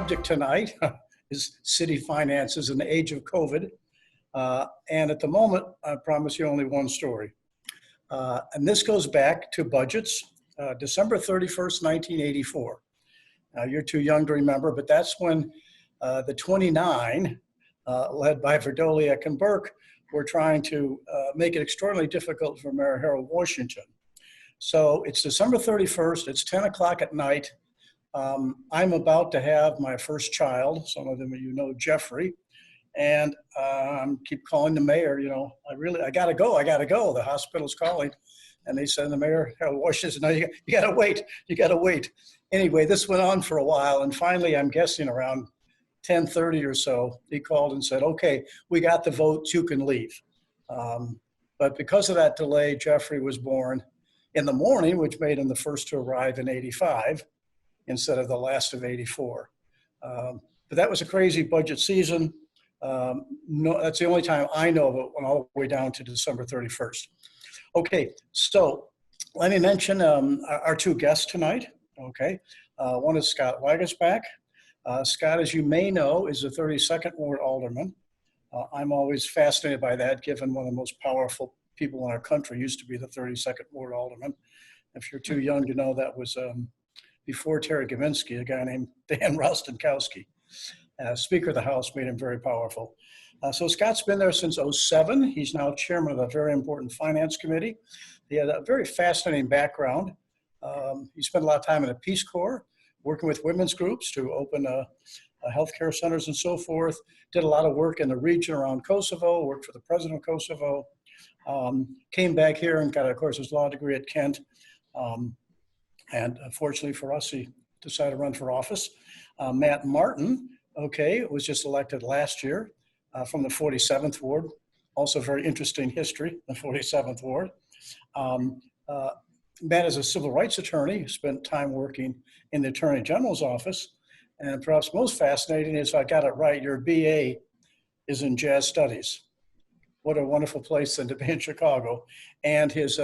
subject tonight is city finances in the age of COVID. And at the moment, I promise you only one story. And this goes back to budgets, December 31st, 1984. You're too young to remember, but that's when the 29, led by Verdoliak and Burke, were trying to make it extraordinarily difficult for Mayor Harold Washington. So it's December 31st, it's 10 o'clock at night. I'm about to have my first child. Some of them, you know, Jeffrey. And I keep calling the mayor, you know, I gotta go. The hospital's calling. And they said, the mayor, Harold Washington, no, you gotta wait. Anyway, this went on for a while. And finally, I'm guessing around 10:30 or so, he called and said, okay, we got the vote, you can leave. But because of that delay, Jeffrey was born in the morning, which made him the first to arrive in 85 instead of the last of 84. But that was a crazy budget season. No, that's the only time I know of it, went all the way down to December 31st. Okay, so let me mention our two guests tonight. Okay, one is Scott Wagesback. Scott, as you may know, is the 32nd Ward Alderman. I'm always fascinated by that, given one of the most powerful people in our country used to be the 32nd Ward Alderman. If you're too young to know, that was before Terry Gavinsky, a guy named Dan Rostenkowski. Speaker of the House made him very powerful. So Scott's been there since '07. He's now chairman of a very important finance committee. He had a very fascinating background. He spent a lot of time in the Peace Corps, working with women's groups to open healthcare centers and so forth. Did a lot of work in the region around Kosovo, worked for the president of Kosovo. Came back here and got, of course, his law degree at Kent. And unfortunately for us, he decided to run for office. Matt Martin, okay, was just elected last year from the 47th Ward. Also very interesting history, the 47th Ward. Matt is a civil rights attorney, who spent time working in the Attorney General's office. And perhaps most fascinating is, I got it right, your BA is in jazz studies. What a wonderful place then to be in Chicago. And his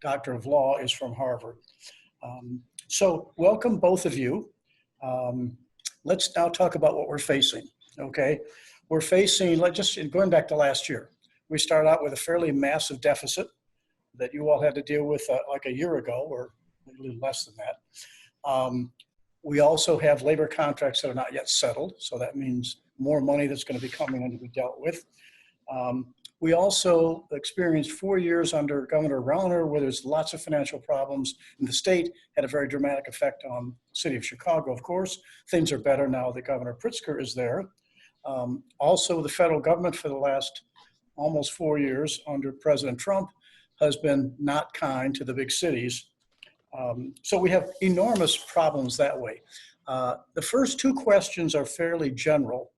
Doctor of Law is from Harvard. So welcome both of you. Let's now talk about what we're facing, okay? We're facing, going back to last year, we started out with a fairly massive deficit that you all had to deal with like a year ago, or a little less than that. We also have labor contracts that are not yet settled, so that means more money that's going to be coming in to be dealt with. We also experienced 4 years under Governor Rauner, where there's lots of financial problems, and the state had a very dramatic effect on the city of Chicago, of course. Things are better now that Governor Pritzker is there. Also, the federal government for the last almost 4 years under President Trump has been not kind to the big cities. So we have enormous problems that way. The first two questions are fairly general.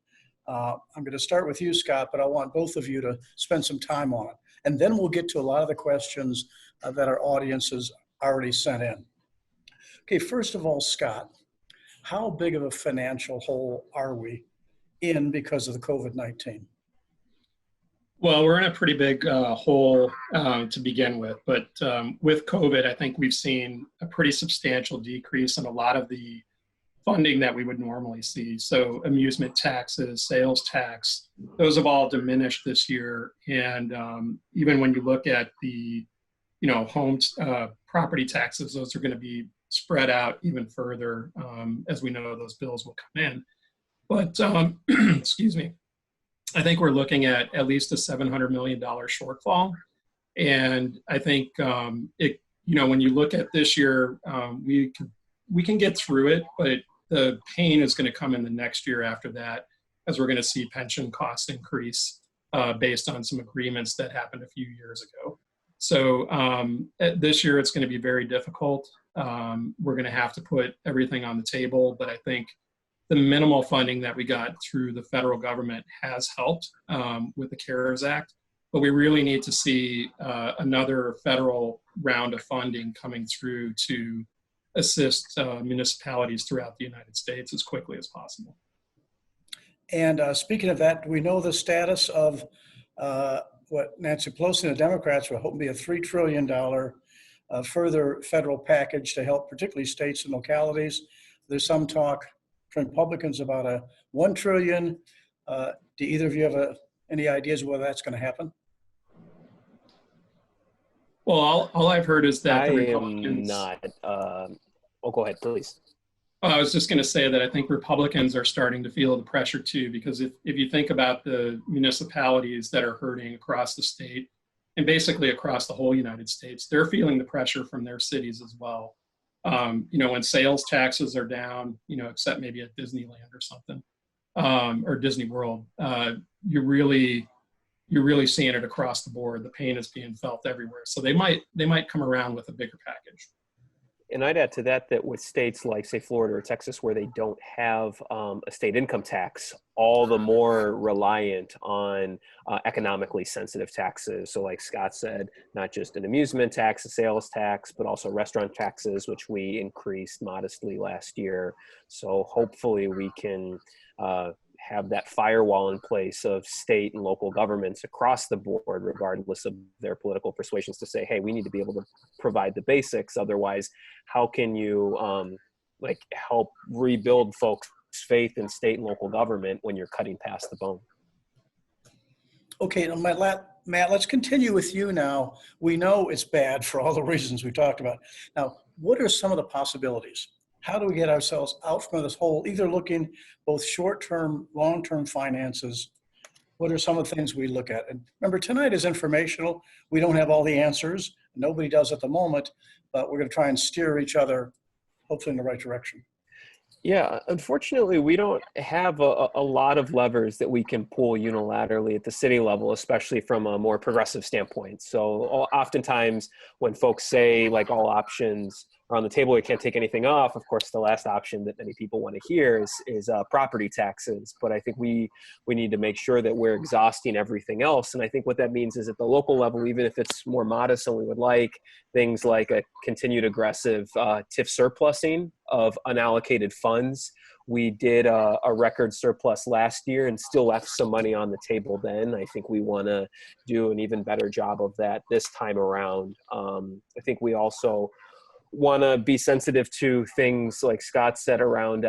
I'm going to start with you, Scott, but I want both of you to spend some time on it. And then we'll get to a lot of the questions that our audience has already sent in. Okay, first of all, Scott, how big of a financial hole are we in because of the COVID-19? Well, we're in a pretty big hole to begin with, but with COVID, I think we've seen a pretty substantial decrease in a lot of the funding that we would normally see. So amusement taxes, sales tax, those have all diminished this year. And even when you look at the, home property taxes, those are going to be spread out even further as we know those bills will come in. But excuse me, I think we're looking at least a $700 million shortfall. And I think when you look at this year, we can get through it, but the pain is going to come in the next year after that, as we're going to see pension costs increase based on some agreements that happened a few years ago. So this year it's going to be very difficult. We're going to have to put everything on the table, but I think the minimal funding that we got through the federal government has helped with the CARES Act, but we really need to see another federal round of funding coming through to assist municipalities throughout the United States as quickly as possible. And speaking of that, do we know the status of what Nancy Pelosi and the Democrats were hoping to be a $3 trillion further federal package to help particularly states and localities? There's some talk from Republicans about a 1 trillion. Do either of you have any ideas whether that's going to happen? Well, all I've heard is that I the am Republicans. not. Oh, go ahead, please. I was just going to say that I think Republicans are starting to feel the pressure too, because if you think about the municipalities that are hurting across the state and basically across the whole United States, they're feeling the pressure from their cities as well. When sales taxes are down, except maybe at Disneyland or something, or Disney World, you're really seeing it across the board. The pain is being felt everywhere. So they might come around with a bigger package. And I'd add to that with states like, say, Florida or Texas, where they don't have a state income tax, all the more reliant on economically sensitive taxes. So like Scott said, not just an amusement tax, a sales tax, but also restaurant taxes, which we increased modestly last year. So hopefully we can have that firewall in place of state and local governments across the board, regardless of their political persuasions, to say, hey, we need to be able to provide the basics. Otherwise, how can you help rebuild folks' faith in state and local government when you're cutting past the bone? Okay, now Matt, let's continue with you now. We know it's bad for all the reasons we talked about. Now, what are some of the possibilities? How do we get ourselves out from this hole, either looking both short-term, long-term finances? What are some of the things we look at? And remember, tonight is informational. We don't have all the answers. Nobody does at the moment, but we're going to try and steer each other, hopefully in the right direction. Yeah, unfortunately, we don't have a lot of levers that we can pull unilaterally at the city level, especially from a more progressive standpoint. So oftentimes when folks say like all options are on the table, we can't take anything off. Of course, the last option that many people want to hear is property taxes. But I think we need to make sure that we're exhausting everything else. And I think what that means is at the local level, even if it's more modest than we would like, things like a continued aggressive TIF surplusing of unallocated funds. We did a record surplus last year and still left some money on the table then. I think we want to do an even better job of that this time around. I think we also want to be sensitive to things like Scott said around,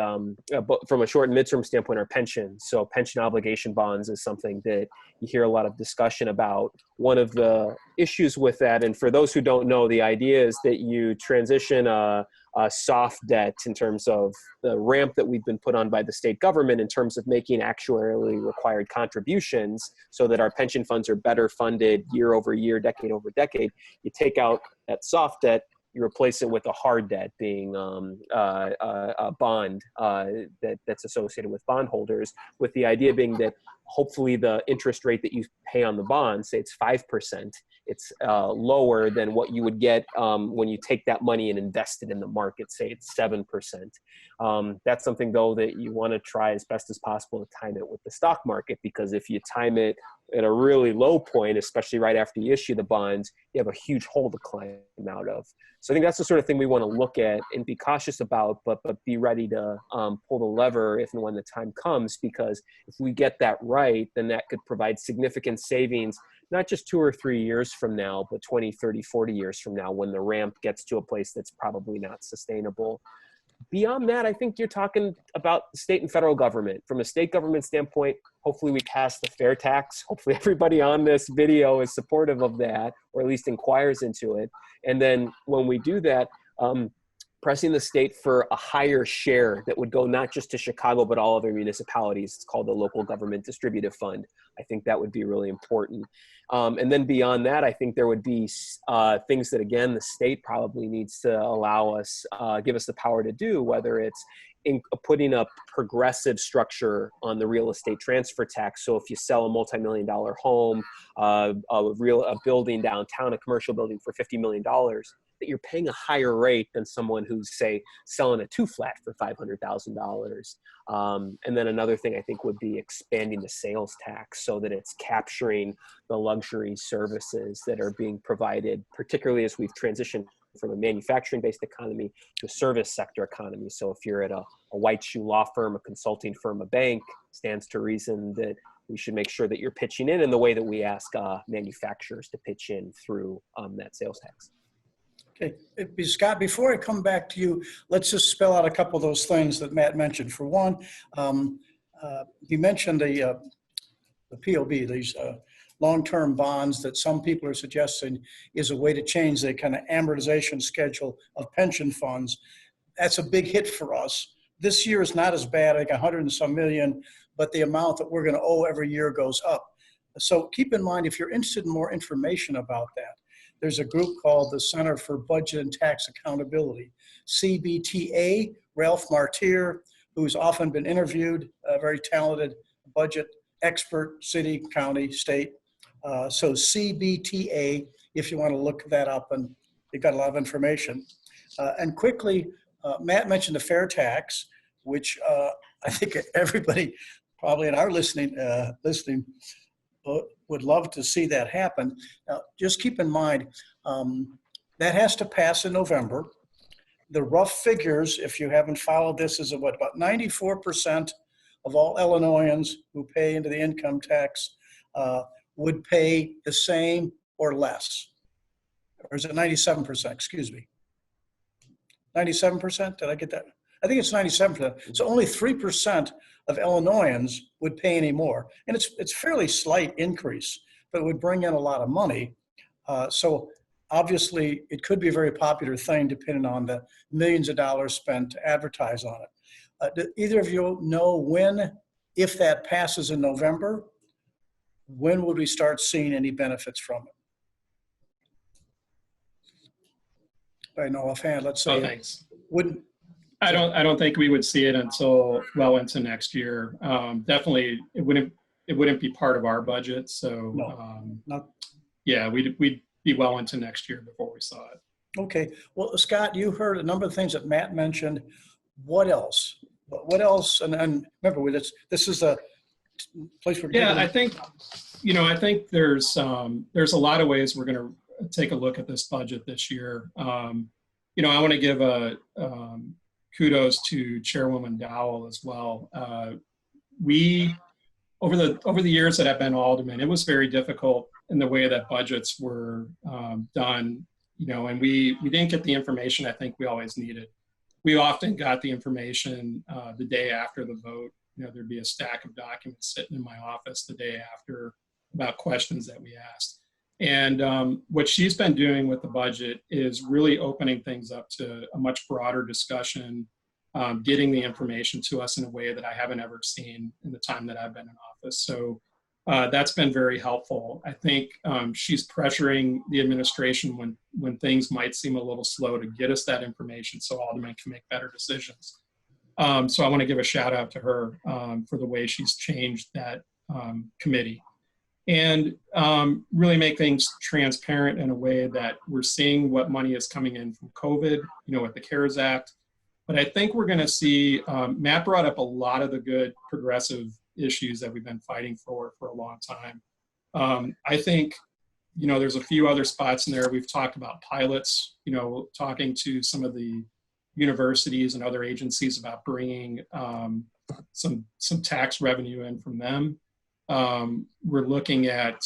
from a short and midterm standpoint, our pensions. So pension obligation bonds is something that you hear a lot of discussion about. One of the issues with that, and for those who don't know, the idea is that you transition a soft debt in terms of the ramp that we've been put on by the state government in terms of making actuarially required contributions so that our pension funds are better funded year over year, decade over decade. You take out that soft debt, you replace it with a hard debt, being a bond that's associated with bondholders, with the idea being that hopefully the interest rate that you pay on the bond, say it's 5%, it's lower than what you would get when you take that money and invest it in the market, say it's 7%. That's something, though, that you want to try as best as possible to time it with the stock market, because if you time it at a really low point, especially right after you issue the bonds, you have a huge hole to climb out of. So I think that's the sort of thing we want to look at and be cautious about, but be ready to pull the lever if and when the time comes, because if we get that right, then that could provide significant savings, not just 2 or 3 years from now, but 20, 30, 40 years from now when the ramp gets to a place that's probably not sustainable. Beyond that, I think you're talking about the state and federal government. From a state government standpoint, hopefully we pass the fair tax. Hopefully everybody on this video is supportive of that, or at least inquires into it. And then when we do that, pressing the state for a higher share that would go not just to Chicago, but all other municipalities. It's called the Local Government Distributive Fund. I think that would be really important. And then beyond that, I think there would be things that, again, the state probably needs to allow us, give us the power to do, whether it's putting a progressive structure on the real estate transfer tax. So if you sell a multi-million-dollar home, a building downtown, a commercial building for $50 million, that you're paying a higher rate than someone who's, say, selling a 2-flat for $500,000. And then another thing I think would be expanding the sales tax so that it's capturing the luxury services that are being provided, particularly as we've transitioned from a manufacturing-based economy to a service sector economy. So if you're at a white shoe law firm, a consulting firm, a bank, stands to reason that we should make sure that you're pitching in the way that we ask manufacturers to pitch in through that sales tax. Okay. Scott, before I come back to you, let's just spell out a couple of those things that Matt mentioned. For one, he mentioned the POB, these long-term bonds that some people are suggesting is a way to change the kind of amortization schedule of pension funds. That's a big hit for us. This year is not as bad, like 100 and some million, but the amount that we're going to owe every year goes up. So keep in mind, if you're interested in more information about that, there's a group called the Center for Budget and Tax Accountability, CBTA. Ralph Martyr, who's often been interviewed, a very talented budget expert, city, county, state. So CBTA, if you want to look that up, and you've got a lot of information. And quickly, Matt mentioned the fair tax, which I think everybody probably in our listening would love to see that happen. Now, just keep in mind, that has to pass in November. The rough figures, if you haven't followed this, is what, about 94% of all Illinoisans who pay into the income tax would pay the same or less. Or is it 97%? Excuse me. 97%? Did I get that? I think it's 97%. So only 3% of Illinoisans would pay any more. And it's fairly slight increase, but it would bring in a lot of money. So obviously, it could be a very popular thing depending on the millions of dollars spent to advertise on it. Do either of you know when, if that passes in November, when would we start seeing any benefits from it? I know offhand, let's say. Oh, thanks. Wouldn't. I don't think we would see it until well into next year. Definitely, it wouldn't be part of our budget. So not. Yeah, we'd be well into next year before we saw it. Okay. Well, Scott, you heard a number of things that Matt mentioned. What else? What else? And remember, this is a place where. Yeah, I think there's a lot of ways we're going to take a look at this budget this year. I want to give a kudos to Chairwoman Dowell as well. We over the years that I've been alderman, it was very difficult in the way that budgets were done, and we didn't get the information I think we always needed. We often got the information the day after the vote. There'd be a stack of documents sitting in my office the day after about questions that we asked. And what she's been doing with the budget is really opening things up to a much broader discussion, getting the information to us in a way that I haven't ever seen in the time that I've been in office. So that's been very helpful. I think she's pressuring the administration when things might seem a little slow to get us that information so aldermen can make better decisions. So I want to give a shout out to her for the way she's changed that committee. And really make things transparent in a way that we're seeing what money is coming in from COVID, with the CARES Act. But I think we're going to see, Matt brought up a lot of the good progressive issues that we've been fighting for a long time. I think, there's a few other spots in there. We've talked about pilots, talking to some of the universities and other agencies about bringing some tax revenue in from them. We're looking at,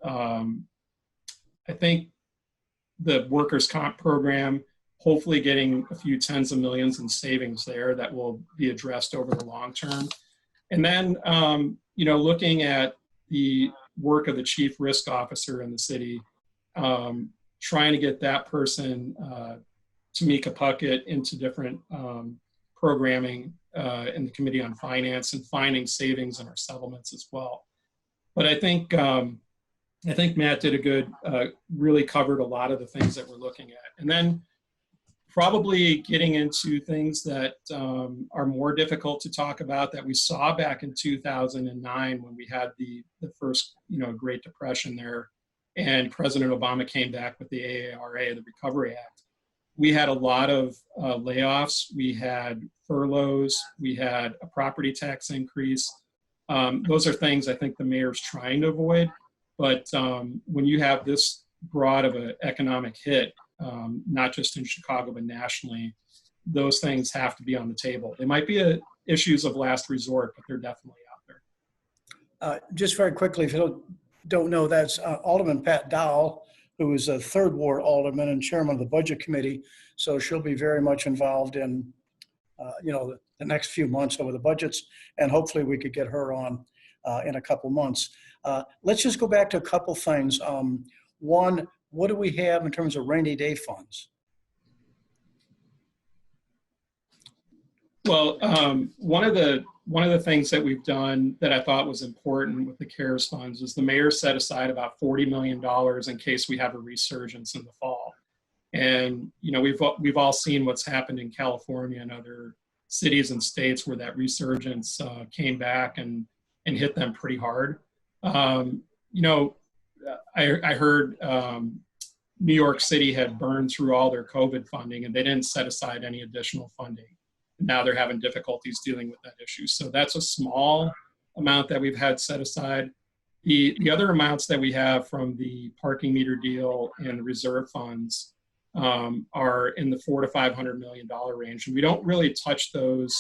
I think, the workers' comp program, hopefully getting a few tens of millions in savings there that will be addressed over the long term. And then, looking at the work of the chief risk officer in the city, trying to get that person, Tamika Puckett, into different programming in the Committee on Finance and finding savings in our settlements as well. But I think Matt did a good, really covered a lot of the things that we're looking at. And then probably getting into things that are more difficult to talk about that we saw back in 2009 when we had the first, Great Depression there, and President Obama came back with the AARA, the Recovery Act. We had a lot of layoffs. We had furloughs. We had a property tax increase. Those are things I think the mayor's trying to avoid. But when you have this broad of an economic hit, not just in Chicago, but nationally, those things have to be on the table. They might be issues of last resort, but they're definitely out there. Just very quickly, if you don't know, that's Alderman Pat Dowell, who is a third ward alderman and chairman of the budget committee. So she'll be very much involved in, the next few months over the budgets, and hopefully we could get her on in a couple months. Let's just go back to a couple things. One, what do we have in terms of rainy day funds? Well, one of the things that we've done that I thought was important with the CARES funds is the mayor set aside about $40 million in case we have a resurgence in the fall. And we've all seen what's happened in California and other cities and states where that resurgence came back and hit them pretty hard. I heard New York City had burned through all their COVID funding and they didn't set aside any additional funding. Now they're having difficulties dealing with that issue. So that's a small amount that we've had set aside. The other amounts that we have from the parking meter deal and the reserve funds are in the $400 to $500 million range. And we don't really touch those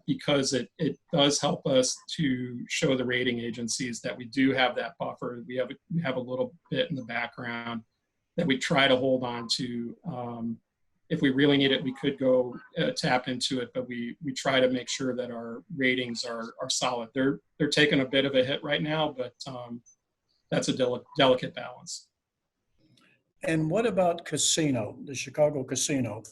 because it does help us to show the rating agencies that we do have that buffer. We have a little bit in the background that we try to hold on to. If we really need it, we could go tap into it, but we try to make sure that our ratings are solid. They're taking a bit of a hit right now, but that's a delicate balance. And what about casino, the Chicago casino?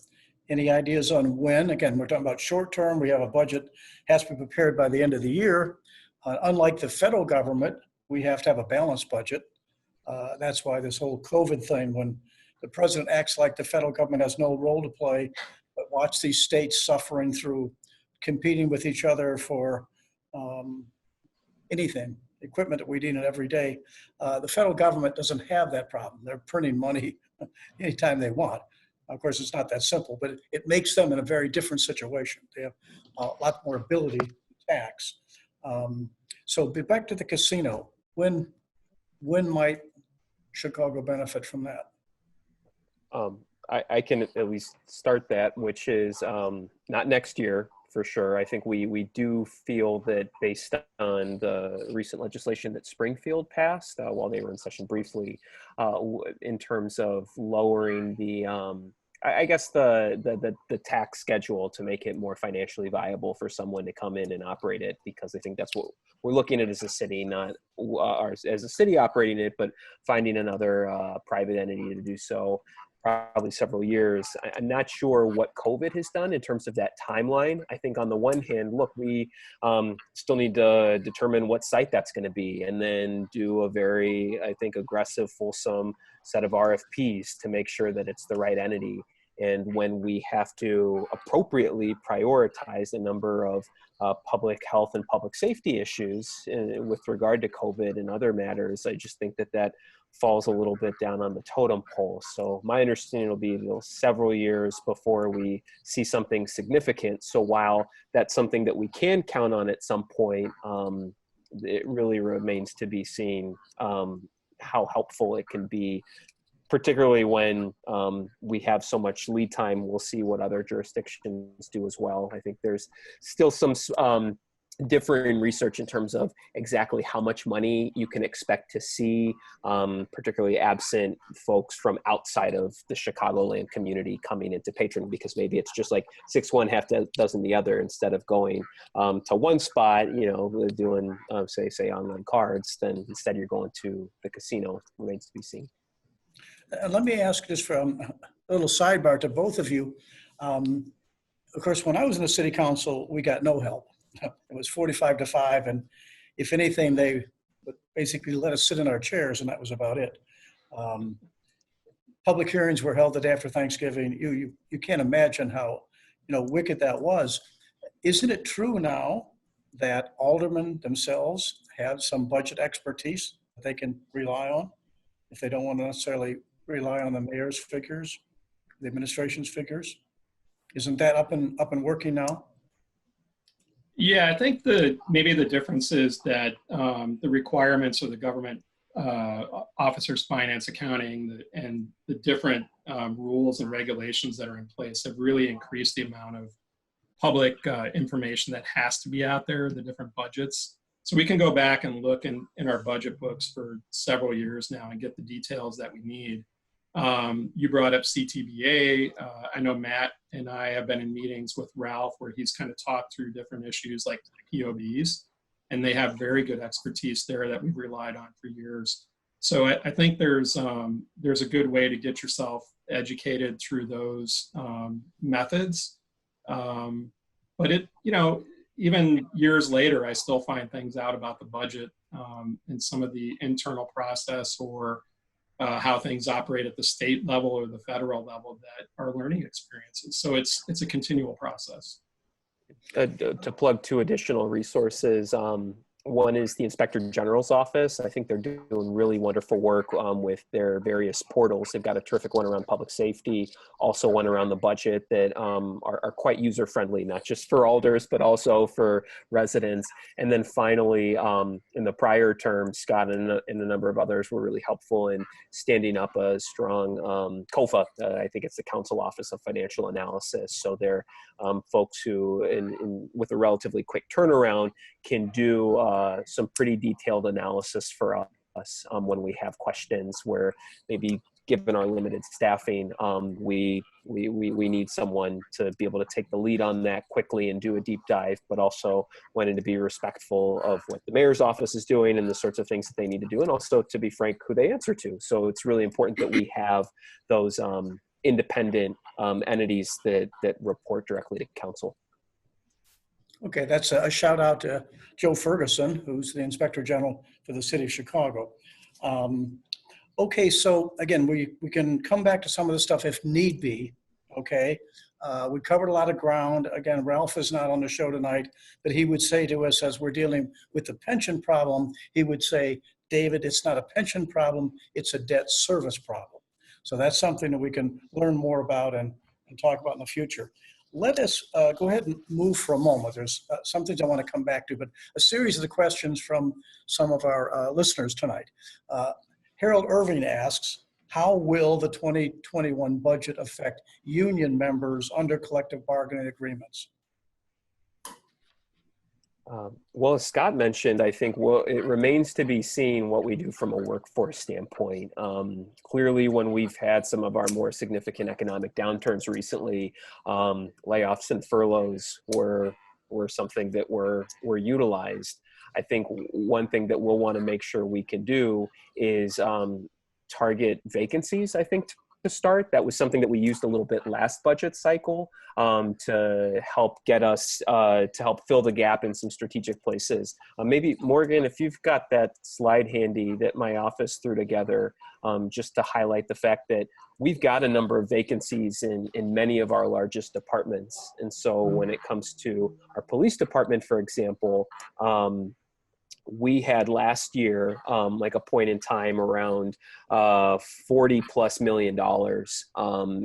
Any ideas on when? Again, we're talking about short term. We have a budget, has to be prepared by the end of the year. Unlike the federal government, we have to have a balanced budget. That's why this whole COVID thing, when the president acts like the federal government has no role to play, but watch these states suffering through competing with each other for anything, equipment that we need every day. The federal government doesn't have that problem. They're printing money anytime they want. Of course, it's not that simple, but it makes them in a very different situation. They have a lot more ability to tax. So back to the casino. When might Chicago benefit from that? I can at least start that, which is not next year for sure. I think we do feel that based on the recent legislation that Springfield passed while they were in session briefly, in terms of lowering the the tax schedule to make it more financially viable for someone to come in and operate it, because I think that's what we're looking at as a city, not as a city operating it, but finding another private entity to do so. Probably several years. I'm not sure what COVID has done in terms of that timeline. I think on the one hand, look, we still need to determine what site that's going to be, and then do a very, I think, aggressive, fulsome set of RFPs to make sure that it's the right entity. And when we have to appropriately prioritize a number of public health and public safety issues with regard to COVID and other matters, I just think that falls a little bit down on the totem pole. So my understanding will be several years before we see something significant. So while that's something that we can count on at some point, it really remains to be seen how helpful it can be, particularly when we have so much lead time. We'll see what other jurisdictions do as well. I think there's still some differing research in terms of exactly how much money you can expect to see, particularly absent folks from outside of the Chicagoland community coming into patron, because maybe it's just like 6 one, half dozen the other, instead of going to one spot, doing say online cards, then instead you're going to the casino. Remains to be seen. And let me ask this from a little sidebar to both of you. Of course, when I was in the city council, we got no help. It was 45 to 5, and if anything, they would basically let us sit in our chairs, and that was about it. Public hearings were held the day after Thanksgiving. You can't imagine how wicked that was. Isn't it true now that aldermen themselves have some budget expertise that they can rely on if they don't want to necessarily rely on the mayor's figures, the administration's figures? Isn't that up and working now? Yeah, I think maybe the difference is that the requirements of the government officers, finance, accounting, and the different rules and regulations that are in place have really increased the amount of public information that has to be out there, the different budgets. So we can go back and look in our budget books for several years now and get the details that we need. You brought up CTBA. I know Matt and I have been in meetings with Ralph where he's kind of talked through different issues like POBs, and they have very good expertise there that we've relied on for years. So I think there's a good way to get yourself educated through those methods. But even years later, I still find things out about the budget and some of the internal process or how things operate at the state level or the federal level that are learning experiences. So it's a continual process. To plug two additional resources, one is the Inspector General's office. I think they're doing really wonderful work with their various portals. They've got a terrific one around public safety, also one around the budget that are quite user-friendly, not just for alders, but also for residents. And then finally, in the prior term, Scott and a number of others were really helpful in standing up a strong COFA. I think it's the Council Office of Financial Analysis. So they're folks who, with a relatively quick turnaround, can do some pretty detailed analysis for us when we have questions where maybe given our limited staffing, we need someone to be able to take the lead on that quickly and do a deep dive, but also wanting to be respectful of what the mayor's office is doing and the sorts of things that they need to do, and also, to be frank, who they answer to. So it's really important that we have those independent entities that report directly to council. Okay, that's a shout out to Joe Ferguson, who's the Inspector General for the City of Chicago. Okay, so again, we can come back to some of the stuff if need be, okay? We covered a lot of ground. Again, Ralph is not on the show tonight, but he would say to us as we're dealing with the pension problem, he would say, David, it's not a pension problem, it's a debt service problem. So that's something that we can learn more about and talk about in the future. Let us go ahead and move for a moment. There's some things I want to come back to, but a series of the questions from some of our listeners tonight. Harold Irving asks, how will the 2021 budget affect union members under collective bargaining agreements? Well, as Scott mentioned, I think it remains to be seen what we do from a workforce standpoint. Clearly, when we've had some of our more significant economic downturns recently, layoffs and furloughs were something that were utilized. I think one thing that we'll want to make sure we can do is target vacancies, I think, to start. That was something that we used a little bit last budget cycle to help get us, to help fill the gap in some strategic places. Maybe, Morgan, if you've got that slide handy that my office threw together, just to highlight the fact that we've got a number of vacancies in many of our largest departments. And so when it comes to our police department, for example, we had last year, like a point in time, around $40+ million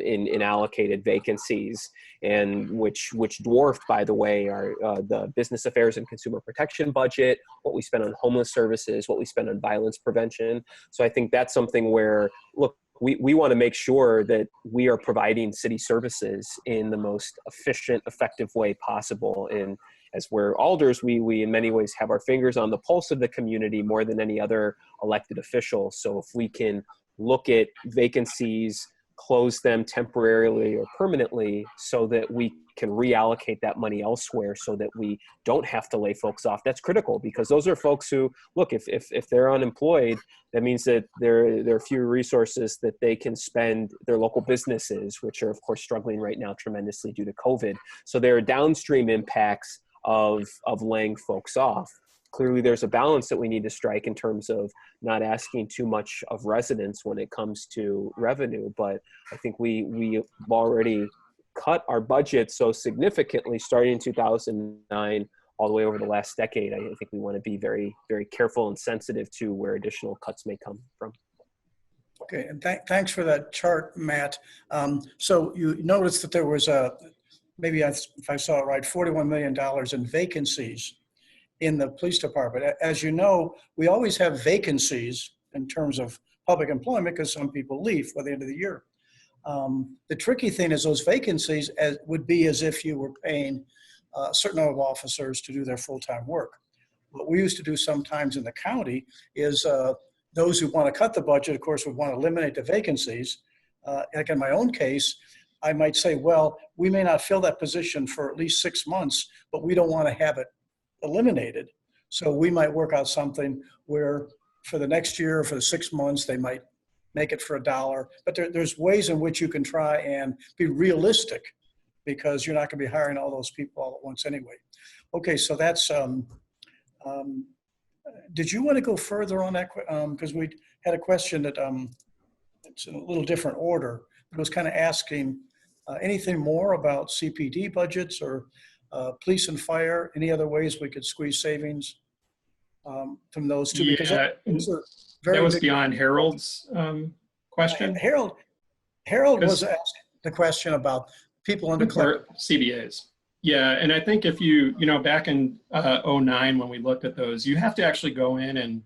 in allocated vacancies, and which dwarfed, by the way, our the business affairs and consumer protection budget, what we spend on homeless services, what we spend on violence prevention. So I think that's something where, look, we want to make sure that we are providing city services in the most efficient, effective way possible. And as we're alders, we in many ways have our fingers on the pulse of the community more than any other elected official. So if we can look at vacancies, close them temporarily or permanently so that we can reallocate that money elsewhere so that we don't have to lay folks off, that's critical, because those are folks who, look, if they're unemployed, that means that there are fewer resources that they can spend their local businesses, which are of course struggling right now tremendously due to COVID. So there are downstream impacts of laying folks off. Clearly, there's a balance that we need to strike in terms of not asking too much of residents when it comes to revenue. But I think we've already cut our budget so significantly starting in 2009 all the way over the last decade. I think we want to be very, very careful and sensitive to where additional cuts may come from. Okay, and thanks for that chart, Matt. So you noticed that there was maybe if I saw it right, $41 million in vacancies in the police department. As you know, we always have vacancies in terms of public employment because some people leave by the end of the year. The tricky thing is those vacancies would be as if you were paying a certain number of officers to do their full-time work. what we used to do sometimes in the county is those who want to cut the budget, of course, would want to eliminate the vacancies. Like in my own case, I might say, well, we may not fill that position for at least 6 months, but we don't want to have it eliminated. So we might work out something where for the next year, for the 6 months, they might make it for $1. But there's ways in which you can try and be realistic, because you're not going to be hiring all those people all at once anyway. Okay, so that's, did you want to go further on that? Because we had a question that it's in a little different order. It was kind of asking anything more about CPD budgets or police and fire, any other ways we could squeeze savings from those two? Because those are very that was big. beyond Harold's question. Harold was asking the question about people under CBAs. Yeah, and I think if you back in '09 when we looked at those, you have to actually go in and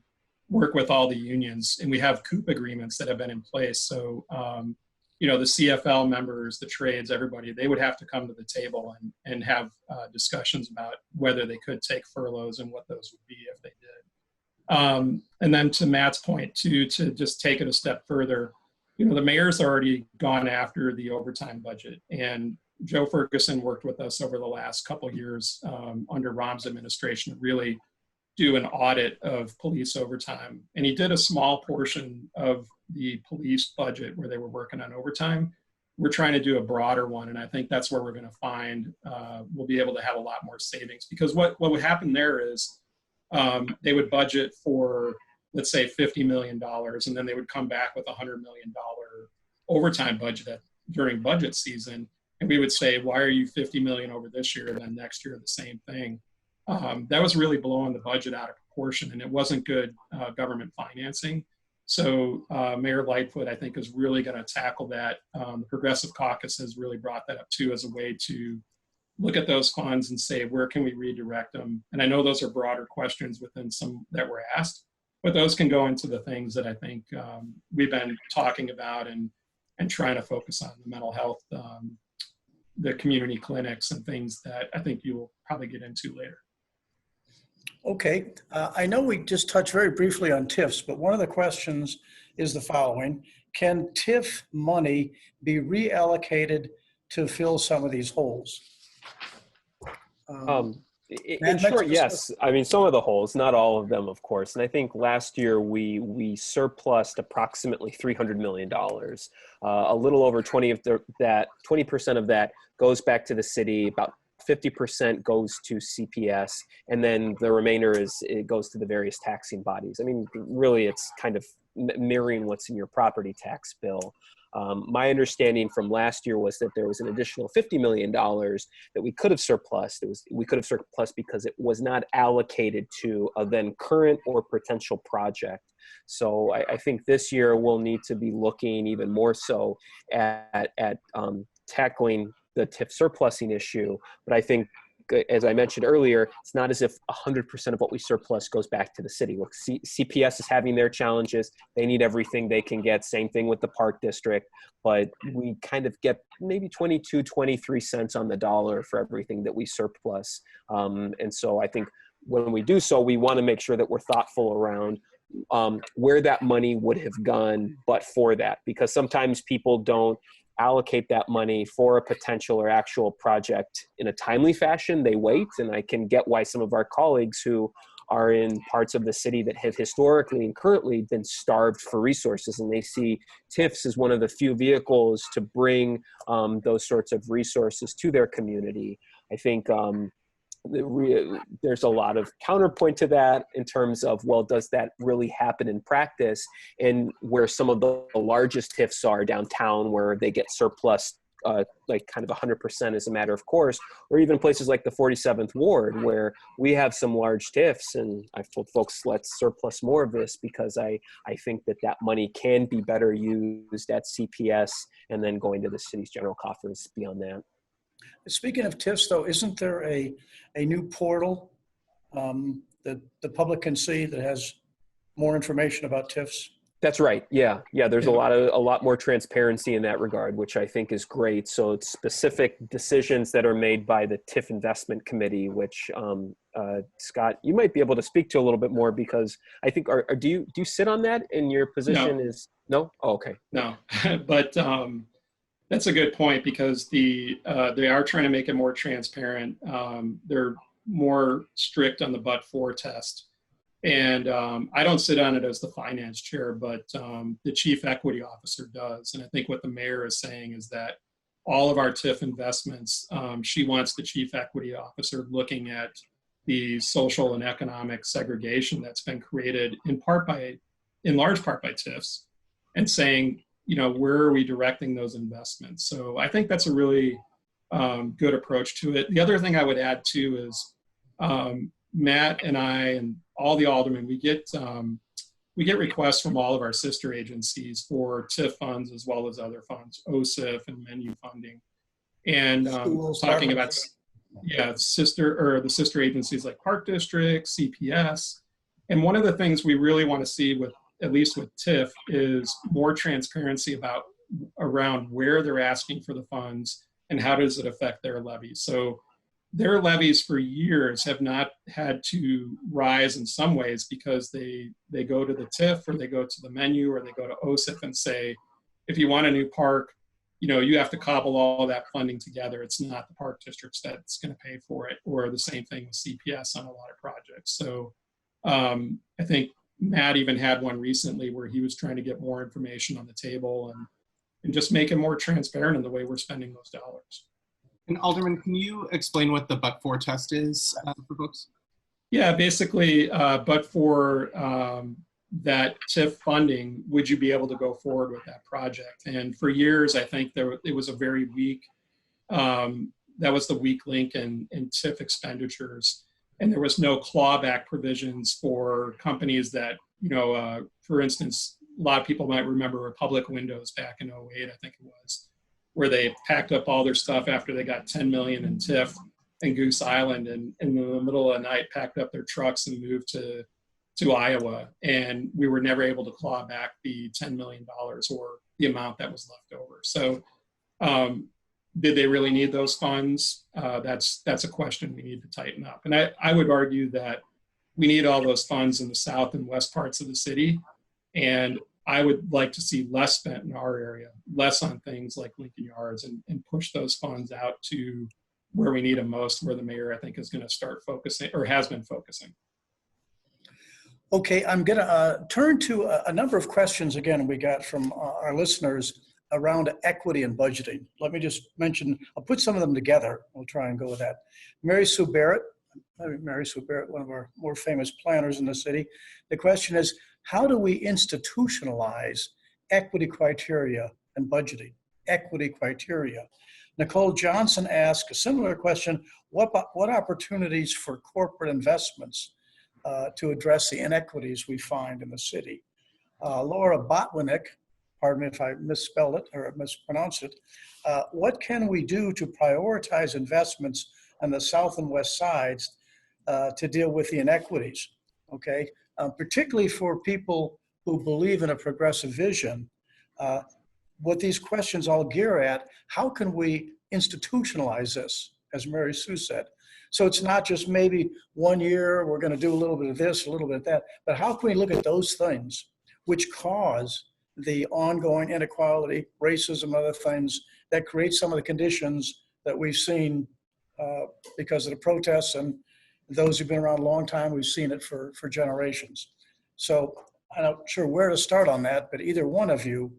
work with all the unions, and we have COOP agreements that have been in place. So, the CFL members, the trades, everybody, they would have to come to the table and have discussions about whether they could take furloughs and what those would be if they did. And then to Matt's point, to just take it a step further, the mayor's already gone after the overtime budget, and Joe Ferguson worked with us over the last couple of years under Rahm's administration to really do an audit of police overtime. And he did a small portion of the police budget where they were working on overtime. We're trying to do a broader one, and I think that's where we're going to find we'll be able to have a lot more savings, because what would happen there is they would budget for, let's say, $50 million, and then they would come back with a $100 million overtime budget during budget season. And we would say, why are you 50 million over this year, and then next year the same thing? That was really blowing the budget out of proportion, and it wasn't good government financing. So Mayor Lightfoot, I think, is really going to tackle that. The Progressive Caucus has really brought that up too, as a way to look at those funds and say, where can we redirect them? And I know those are broader questions within some that were asked, but those can go into the things that I think we've been talking about and trying to focus on: the mental health, the community clinics, and things that I think you will probably get into later. Okay, I know we just touched very briefly on TIFs, but one of the questions is the following: can TIF money be reallocated to fill some of these holes? In short, yes. I mean, some of the holes, not all of them, of course. And I think last year we surplused approximately $300 million. A little over 20% of that goes back to the city. About 50% goes to CPS, and then the remainder goes to the various taxing bodies. I mean, really, it's kind of mirroring what's in your property tax bill. My understanding from last year was that there was an additional $50 million that we could have surplused. We could have surplused because it was not allocated to a then current or potential project. So I think this year we'll need to be looking even more so at tackling the TIF surplusing issue. But I think, as I mentioned earlier, it's not as if 100% of what we surplus goes back to the city. Look, CPS is having their challenges. They need everything they can get. Same thing with the Park District. But we kind of get maybe 22, 23 cents on the dollar for everything that we surplus. And so I think when we do so, we want to make sure that we're thoughtful around where that money would have gone but for that. Because sometimes people don't allocate that money for a potential or actual project in a timely fashion. They wait, and I can get why some of our colleagues who are in parts of the city that have historically and currently been starved for resources, and they see TIFs as one of the few vehicles to bring those sorts of resources to their community. I think there's a lot of counterpoint to that in terms of, well, does that really happen in practice? And where some of the largest TIFs are downtown, where they get surplus like kind of 100% as a matter of course, or even places like the 47th Ward, where we have some large TIFs, and I've told folks, let's surplus more of this, because I think that money can be better used at CPS and then going to the city's general coffers beyond that. Speaking of TIFs, though, isn't there a new portal that the public can see that has more information about TIFs? That's right. Yeah. Yeah. There's a lot more transparency in that regard, which I think is great. So it's specific decisions that are made by the TIF investment committee, which, Scott, you might be able to speak to a little bit more because I think, do you sit on that in your position No, is, no? Oh, okay. no, but that's a good point because they are trying to make it more transparent. They're more strict on the but-for test. And I don't sit on it as the finance chair, but the chief equity officer does. And I think what the mayor is saying is that all of our TIF investments, she wants the chief equity officer looking at the social and economic segregation that's been created in large part by TIFs, and saying, where are we directing those investments? So I think that's a really good approach to it. The other thing I would add too is Matt and I and all the aldermen, we get requests from all of our sister agencies for TIF funds as well as other funds, OSIF and menu funding, and talking about the sister agencies like Park District, CPS. And one of the things we really want to see at least with TIF is more transparency around where they're asking for the funds and how does it affect their levies. So their levies for years have not had to rise in some ways because they go to the TIF or they go to the menu or they go to OSIF and say, if you want a new park, you have to cobble all that funding together. It's not the park districts that's going to pay for it, or the same thing with CPS on a lot of projects. So I think Matt even had one recently where he was trying to get more information on the table and just make it more transparent in the way we're spending those dollars. And Alderman, can you explain what the but-for test is for folks? Yeah, basically, but for that TIF funding, would you be able to go forward with that project? And for years, I think it was a very weak, that was the weak link in TIF expenditures. And there was no clawback provisions for companies that, for instance, a lot of people might remember Republic Windows back in 2008, I think it was, where they packed up all their stuff after they got 10 million in TIF in Goose Island, and in the middle of the night packed up their trucks and moved to Iowa. And we were never able to claw back the $10 million or the amount that was left over. So did they really need those funds? That's a question we need to tighten up. And I would argue that we need all those funds in the south and west parts of the city. And I would like to see less spent in our area, less on things like Lincoln Yards, and push those funds out to where we need them most, where the mayor, I think, is going to start focusing or has been focusing. Okay, I'm going to turn to a number of questions again we got from our listeners around equity and budgeting. Let me just mention, I'll put some of them together. We'll try and go with that. Mary Sue Barrett, one of our more famous planners in the city. The question is, how do we institutionalize equity criteria and budgeting? Equity criteria. Nicole Johnson asked a similar question, what opportunities for corporate investments to address the inequities we find in the city? Laura Botwinick, pardon me if I misspelled it or mispronounced it, what can we do to prioritize investments on the south and west sides to deal with the inequities? Okay, particularly for people who believe in a progressive vision, what these questions all gear at, how can we institutionalize this, as Mary Sue said? So it's not just maybe 1 year, we're going to do a little bit of this, a little bit of that, but how can we look at those things which cause the ongoing inequality, racism, other things that create some of the conditions that we've seen because of the protests, and those who've been around a long time, we've seen it for generations. So I'm not sure where to start on that, but either one of you,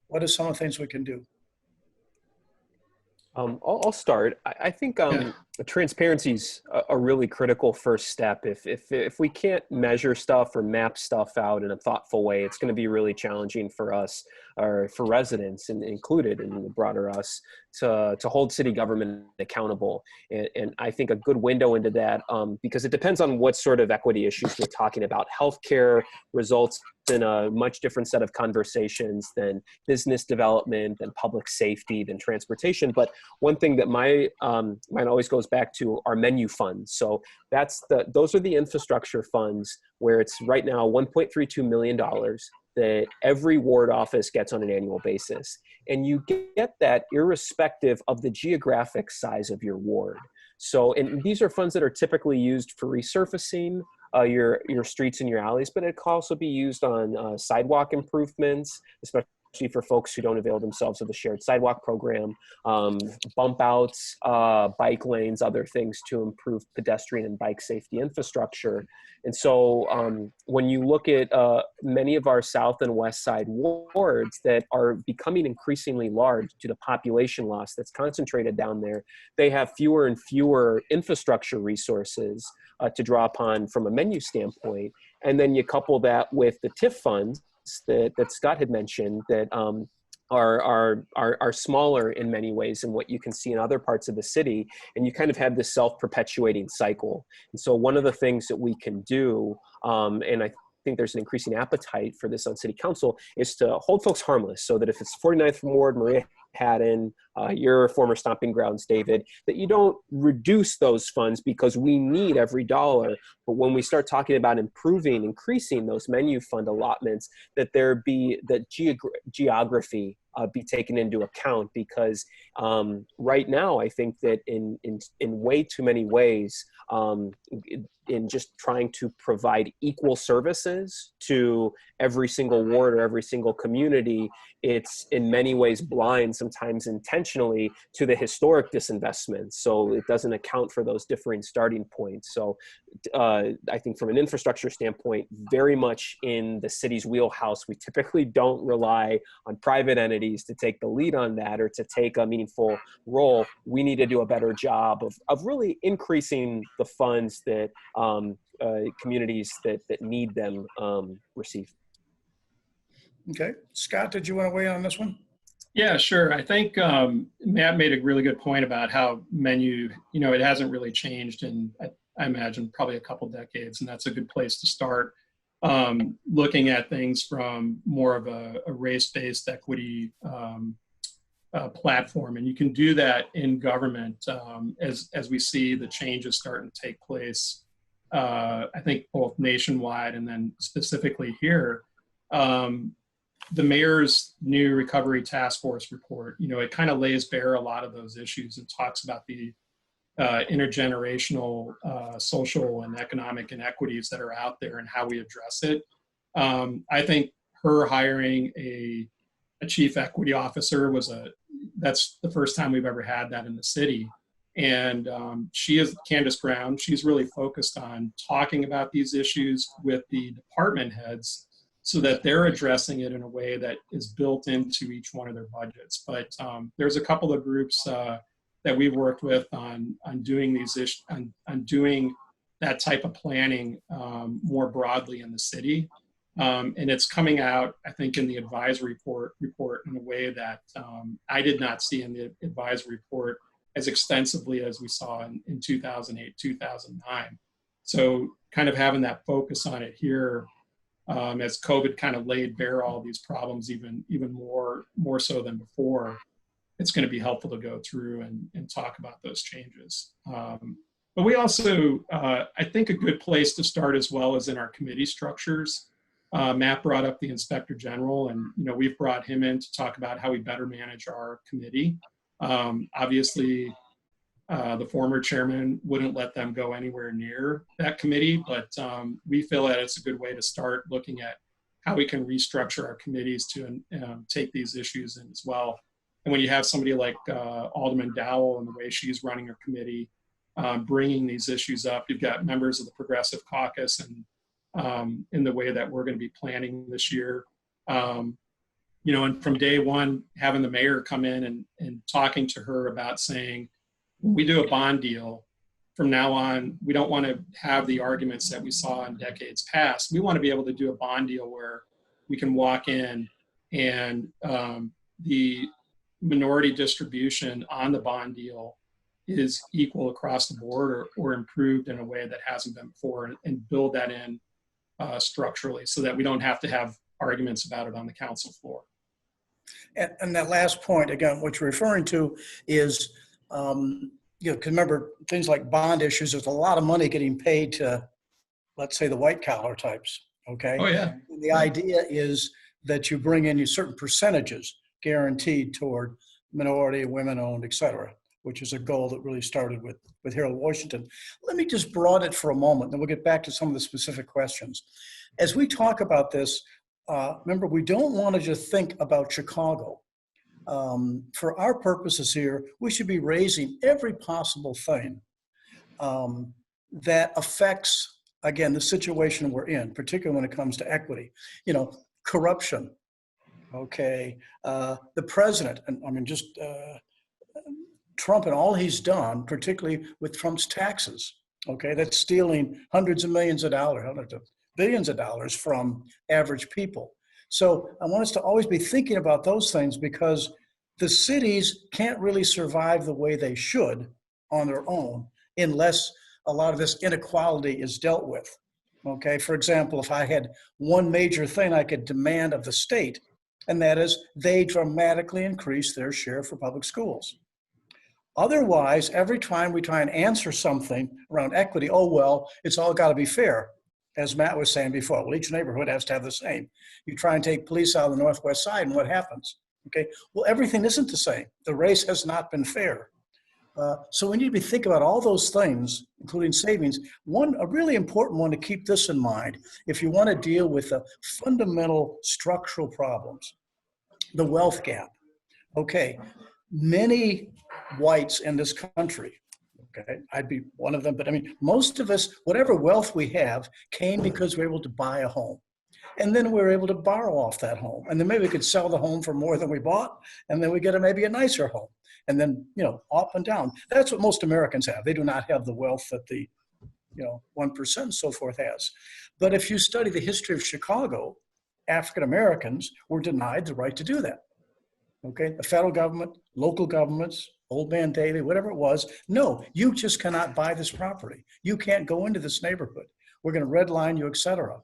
what are some of the things we can do? I'll start. I think transparency is a really critical first step. If we can't measure stuff or map stuff out in a thoughtful way, it's going to be really challenging for us, or for residents and included in the broader us, to hold city government accountable. And I think a good window into that, because it depends on what sort of equity issues we're talking about. Healthcare results in a much different set of conversations than business development, than public safety, than transportation. But one thing that my mind always goes back to are menu funds. So those are the infrastructure funds where it's right now $1.32 million that every ward office gets on an annual basis. And you get that irrespective of the geographic size of your ward. So, and these are funds that are typically used for resurfacing your streets and your alleys, but it can also be used on sidewalk improvements, especially for folks who don't avail themselves of the shared sidewalk program, bump outs, bike lanes, other things to improve pedestrian and bike safety infrastructure. And so when you look at many of our south and west side wards that are becoming increasingly large due to population loss that's concentrated down there, they have fewer and fewer infrastructure resources to draw upon from a menu standpoint. And then you couple that with the TIF funds that Scott had mentioned that are smaller in many ways than what you can see in other parts of the city, and you kind of have this self-perpetuating cycle. And so one of the things that we can do, and I think there's an increasing appetite for this on city council, is to hold folks harmless, so that if it's 49th Ward, Maria Haddon, your former stomping grounds, David, that you don't reduce those funds because we need every dollar. But when we start talking about increasing those menu fund allotments, that there be that geography be taken into account, because right now I think that in way too many ways, in just trying to provide equal services to every single ward or every single community, it's in many ways blind, sometimes intentionally, to the historic disinvestment. So it doesn't account for those differing starting points. So I think from an infrastructure standpoint, very much in the city's wheelhouse, we typically don't rely on private entities to take the lead on that or to take a meaningful role. We need to do a better job of really increasing the funds that communities that need them receive. Okay. Scott, did you want to weigh in on this one? Yeah, sure. I think Matt made a really good point about how menu, it hasn't really changed in, I imagine, probably a couple decades, and that's a good place to start. Looking at things from more of a race-based equity platform. And you can do that in government as we see the changes starting to take place, I think both nationwide and then specifically here. The mayor's new recovery task force report, it kind of lays bare a lot of those issues and talks about the intergenerational social and economic inequities that are out there and how we address it. I think her hiring a chief equity officer that's the first time we've ever had that in the city. And she is Candace Brown. She's really focused on talking about these issues with the department heads so that they're addressing it in a way that is built into each one of their budgets. But there's a couple of groups that we've worked with on doing these issues, on doing that type of planning more broadly in the city. And it's coming out, I think, in the advisory report in a way that I did not see in the advisory report as extensively as we saw in 2008, 2009. So kind of having that focus on it here as COVID kind of laid bare all these problems even more so than before, it's going to be helpful to go through and talk about those changes. But we also, I think a good place to start as well is in our committee structures. Matt brought up the Inspector General, and we've brought him in to talk about how we better manage our committee. Obviously, the former chairman wouldn't let them go anywhere near that committee, but we feel that it's a good way to start looking at how we can restructure our committees to take these issues in as well. And when you have somebody like Alderman Dowell and the way she's running her committee, bringing these issues up, you've got members of the Progressive Caucus and in the way that we're going to be planning this year. And from day one, having the mayor come in and talking to her about saying, when we do a bond deal, from now on, we don't want to have the arguments that we saw in decades past. We want to be able to do a bond deal where we can walk in and the minority distribution on the bond deal is equal across the board or improved in a way that hasn't been before, and build that in structurally so that we don't have to have arguments about it on the council floor. And that last point, again, what you're referring to is, because remember, things like bond issues, there's a lot of money getting paid to, let's say, the white collar types, okay? Oh, yeah. And the idea is that you bring in certain percentages guaranteed toward minority, women-owned, et cetera, which is a goal that really started with Harold Washington. Let me just broaden it for a moment, then we'll get back to some of the specific questions. As we talk about this, remember, we don't want to just think about Chicago. For our purposes here, we should be raising every possible thing that affects, again, the situation we're in, particularly when it comes to equity. You know, corruption, okay, the president, and I mean, just Trump and all he's done, particularly with Trump's taxes, okay, that's stealing hundreds of millions of dollars, hundreds of billions of dollars from average people. So I want us to always be thinking about those things, because the cities can't really survive the way they should on their own unless a lot of this inequality is dealt with. Okay, for example, if I had one major thing I could demand of the state, and that is they dramatically increase their share for public schools. Otherwise, every time we try and answer something around equity, oh, well, it's all got to be fair. As Matt was saying before, well, each neighborhood has to have the same. You try and take police out of the Northwest Side, and what happens? Okay, well, everything isn't the same. The race has not been fair. So we need to be thinking about all those things, including savings. A really important one to keep this in mind, if you want to deal with the fundamental structural problems, the wealth gap. Okay, many whites in this country, okay, I'd be one of them, but I mean, most of us, whatever wealth we have, came because we were able to buy a home. And then we were able to borrow off that home. And then maybe we could sell the home for more than we bought, and then we get maybe a nicer home. And then, you know, up and down. That's what most Americans have. They do not have the wealth that the, 1% and so forth has. But if you study the history of Chicago, African Americans were denied the right to do that. Okay, the federal government, local governments, Old Man Daly, whatever it was, no, you just cannot buy this property. You can't go into this neighborhood. We're going to redline you, et cetera.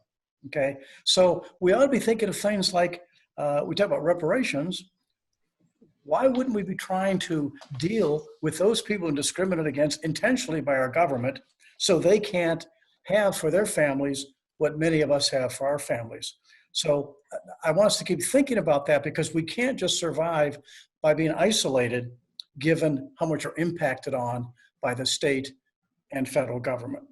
Okay, so we ought to be thinking of things like, we talk about reparations. Why wouldn't we be trying to deal with those people discriminated against intentionally by our government so they can't have for their families what many of us have for our families? So I want us to keep thinking about that, because we can't just survive by being isolated given how much we're impacted on by the state and federal government.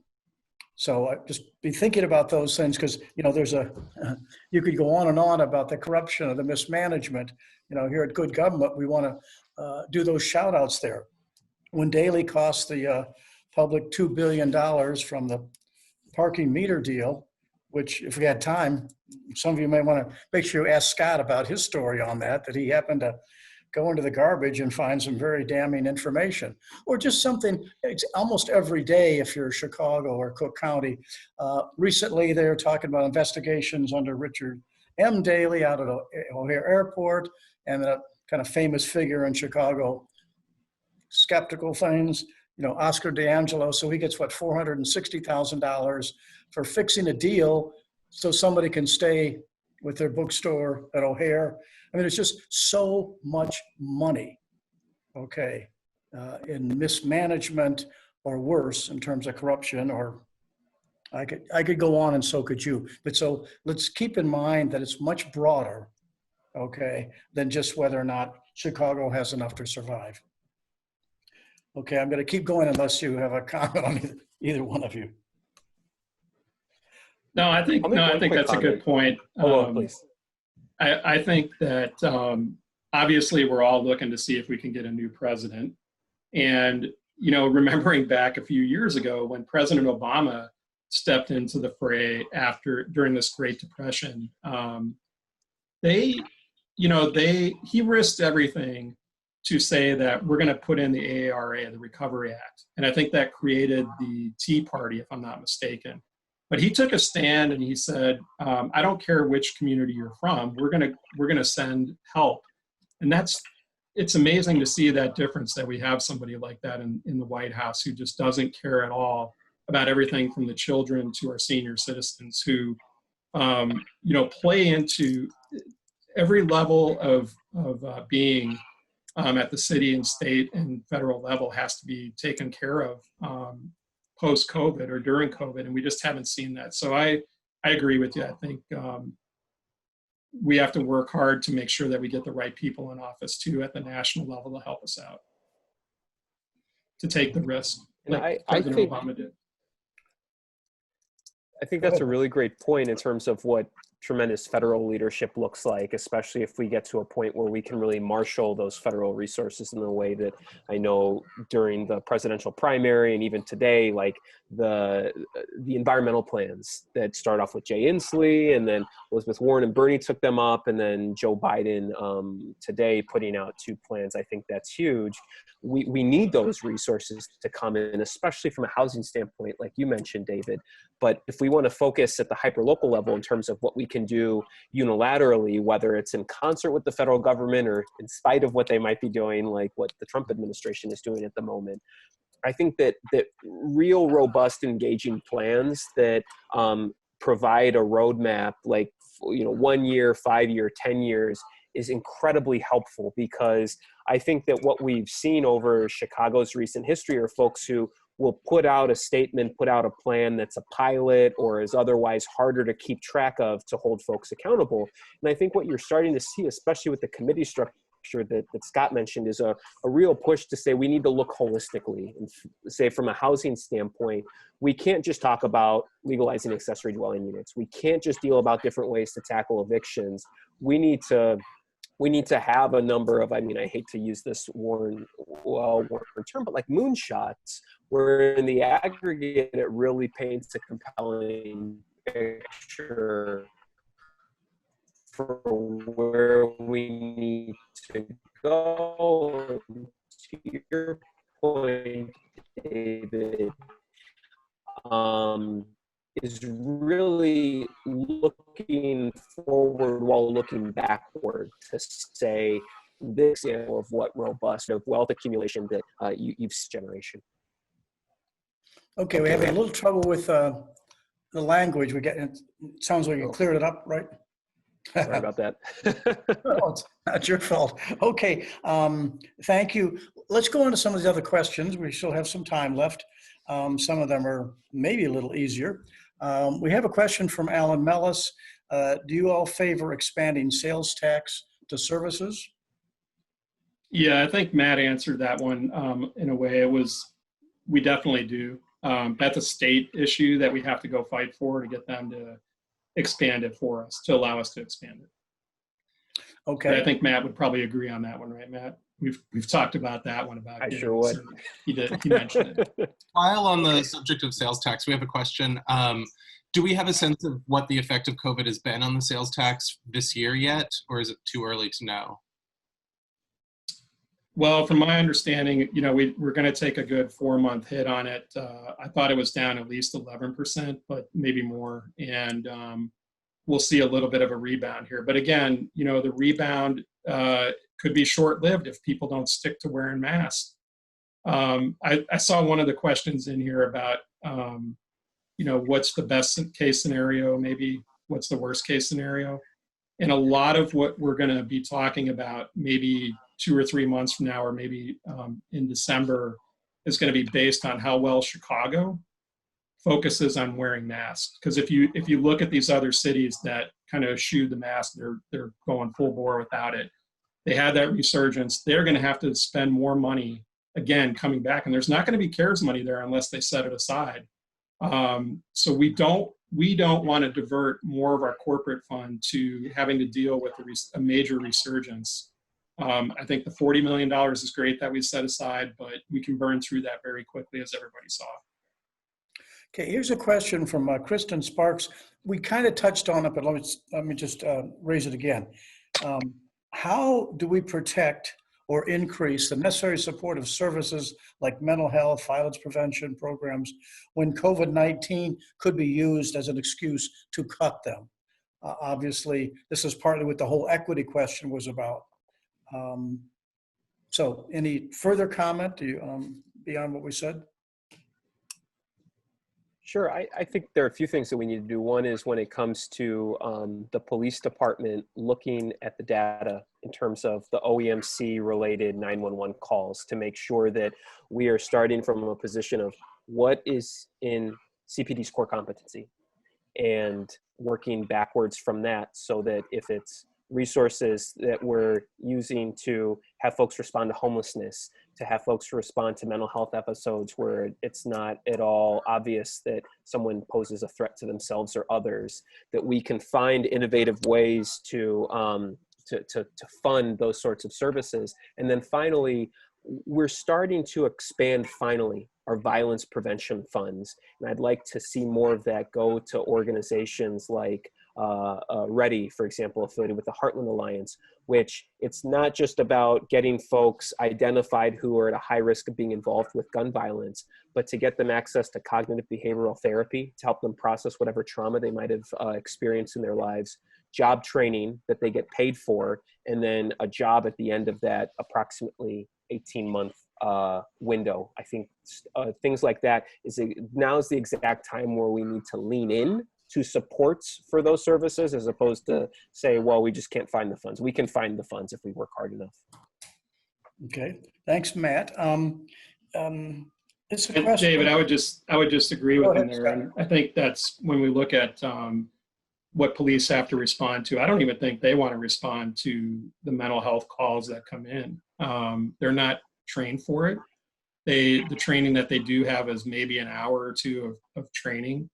So just be thinking about those things, because, you could go on and on about the corruption or the mismanagement. Here at Good Government, we want to do those shout outs there. When Daley cost the public $2 billion from the parking meter deal, which if we had time, some of you may want to make sure you ask Scott about his story on that he happened to go into the garbage and find some very damning information, or just something almost every day if you're Chicago or Cook County. Recently, they were talking about investigations under Richard M. Daley out at O'Hare Airport, and a kind of famous figure in Chicago, skeptical things, Oscar D'Angelo. So he gets, $460,000 for fixing a deal so somebody can stay with their bookstore at O'Hare. I mean, it's just so much money, okay, in mismanagement, or worse in terms of corruption, or I could go on, and so could you. But so let's keep in mind that it's much broader, okay, than just whether or not Chicago has enough to survive. Okay, I'm going to keep going unless you have a comment on either one of you. No, I think that's a good point. Please. I think that obviously we're all looking to see if we can get a new president. And, remembering back a few years ago when President Obama stepped into the fray during this Great Depression, he risked everything to say that we're going to put in the AARA, the Recovery Act. And I think that created the Tea Party, if I'm not mistaken. But he took a stand and he said, I don't care which community you're from, we're gonna send help. And it's amazing to see that difference, that we have somebody like that in the White House, who just doesn't care at all about everything from the children to our senior citizens, who play into every level of being at the city and state and federal level has to be taken care of post-COVID or during COVID, and we just haven't seen that. So I agree with you. I think we have to work hard to make sure that we get the right people in office too at the national level to help us out, to take the risk, And like I President think Obama did. I think Go that's a ahead. really great point in terms of what tremendous federal leadership looks like, especially if we get to a point where we can really marshal those federal resources in the way that I know during the presidential primary and even today, like the environmental plans that start off with Jay Inslee, and then Elizabeth Warren and Bernie took them up, and then Joe Biden today putting out 2 plans. I think that's huge. We need those resources to come in, especially from a housing standpoint, like you mentioned, David. But if we want to focus at the hyperlocal level in terms of what we can do unilaterally, whether it's in concert with the federal government or in spite of what they might be doing, like what the Trump administration is doing at the moment, I think that real robust, engaging plans that provide a roadmap, like 1 year, 5 year, 10 years, is incredibly helpful, because I think that what we've seen over Chicago's recent history are folks who will put out a statement, put out a plan that's a pilot or is otherwise harder to keep track of to hold folks accountable. And I think what you're starting to see, especially with the committee structure that Scott mentioned, is a real push to say we need to look holistically and say from a housing standpoint, we can't just talk about legalizing accessory dwelling units. We can't just deal about different ways to tackle evictions. We need to have a number of, I hate to use this Warren term, but like moonshots, where in the aggregate, it really paints a compelling picture for where we need to go. To your point, David, is really looking forward while looking backward to say this example of what robust of wealth accumulation that you've generation. Okay, we're having a little trouble with the language. It sounds like you cleared it up, right? Sorry about that. No, it's not your fault. Okay, thank you. Let's go on to some of the other questions. We still have some time left. Some of them are maybe a little easier. We have a question from Alan Mellis. Do you all favor expanding sales tax to services? Yeah, I think Matt answered that one in a way. We definitely do. That's a state issue that we have to go fight for to get them to expand it for us, to allow us to expand it. Okay. But I think Matt would probably agree on that one, right, Matt? We've talked about that one. I sure would. He mentioned it. While on the subject of sales tax, we have a question. Do we have a sense of what the effect of COVID has been on the sales tax this year yet, or is it too early to know? Well, from my understanding, we're going to take a good 4-month hit on it. I thought it was down at least 11%, but maybe more. And we'll see a little bit of a rebound here. But again, the rebound could be short-lived if people don't stick to wearing masks. I saw one of the questions in here about, what's the best case scenario, maybe what's the worst case scenario. And a lot of what we're going to be talking about maybe 2 or 3 months from now, or maybe in December, is going to be based on how well Chicago focuses on wearing masks. Because if you look at these other cities that kind of eschewed the mask, they're going full bore without it. They had that resurgence. They're going to have to spend more money again coming back, and there's not going to be CARES money there unless they set it aside. So we don't want to divert more of our corporate fund to having to deal with a major resurgence. I think the $40 million is great that we set aside, but we can burn through that very quickly, as everybody saw. Okay, here's a question from Kristen Sparks. We kind of touched on it, but let me just raise it again. How do we protect or increase the necessary supportive services like mental health, violence prevention programs when COVID-19 could be used as an excuse to cut them? Obviously, this is partly what the whole equity question was about. So any further comment beyond what we said? Sure. I think there are a few things that we need to do. One is when it comes to the police department looking at the data in terms of the OEMC related 911 calls to make sure that we are starting from a position of what is in CPD's core competency. and working backwards from that, so that if it's resources that we're using to have folks respond to homelessness, to have folks respond to mental health episodes where it's not at all obvious that someone poses a threat to themselves or others, that we can find innovative ways to fund those sorts of services. And then finally, we're starting to expand finally our violence prevention funds. And I'd like to see more of that go to organizations like Ready, for example, affiliated with the Heartland Alliance, which it's not just about getting folks identified who are at a high risk of being involved with gun violence, but to get them access to cognitive behavioral therapy to help them process whatever trauma they might have experienced in their lives, job training that they get paid for, and then a job at the end of that approximately 18-month window. I think things like that now is the exact time where we need to lean in to supports for those services, as opposed to say, well, we just can't find the funds. We can find the funds if we work hard enough. Okay, thanks, Matt. It's a And question. David, I would just agree Go with him ahead, there. And I think that's when we look at what police have to respond to. I don't even think they want to respond to the mental health calls that come in. They're not trained for it. The training that they do have is maybe an hour or two of training.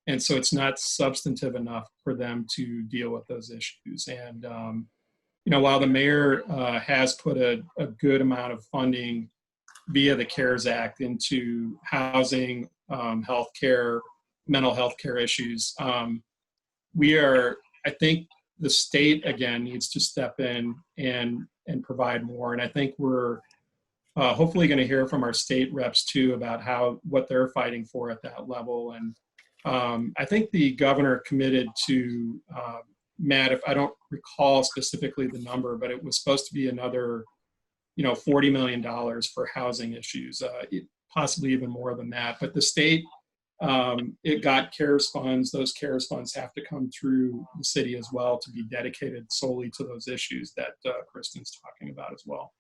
And so it's not substantive enough for them to deal with those issues. And, while the mayor has put a good amount of funding via the CARES Act into housing, healthcare, mental health care issues, I think the state, again, needs to step in and provide more. And I think we're hopefully going to hear from our state reps too about what they're fighting for at that level. And I think the governor committed to, Matt, if I don't recall specifically the number, but it was supposed to be another, $40 million for housing issues, possibly even more than that. But the state, it got CARES funds. Those CARES funds have to come through the city as well to be dedicated solely to those issues that Kristen's talking about as well.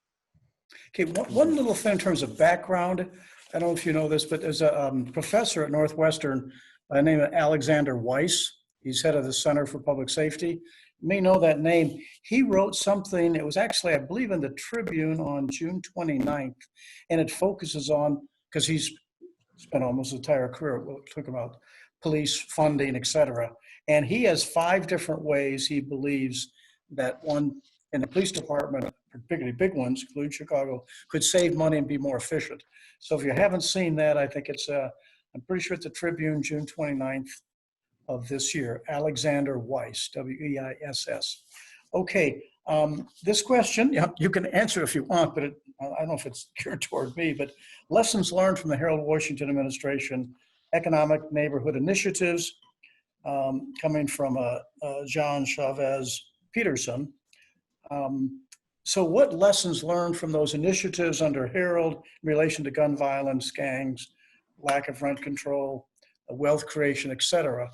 Okay, one little thing in terms of background. I don't know if you know this, but there's a professor at Northwestern by the name of Alexander Weiss. He's head of the Center for Public Safety. You may know that name. He wrote something, it was actually, I believe, in the Tribune on June 29th, and it focuses on, because he's spent almost his entire career talking about police funding, et cetera. And he has 5 different ways he believes that one in the police department, particularly big ones, including Chicago, could save money and be more efficient. So if you haven't seen that, I think it's, I'm pretty sure it's the Tribune, June 29th of this year. Alexander Weiss, W-E-I-S-S. Okay, this question, you can answer if you want, but I don't know if it's geared toward me, but lessons learned from the Harold Washington administration, economic neighborhood initiatives, coming from John Chavez Peterson. So what lessons learned from those initiatives under Harold in relation to gun violence, gangs, lack of rent control, wealth creation, et cetera?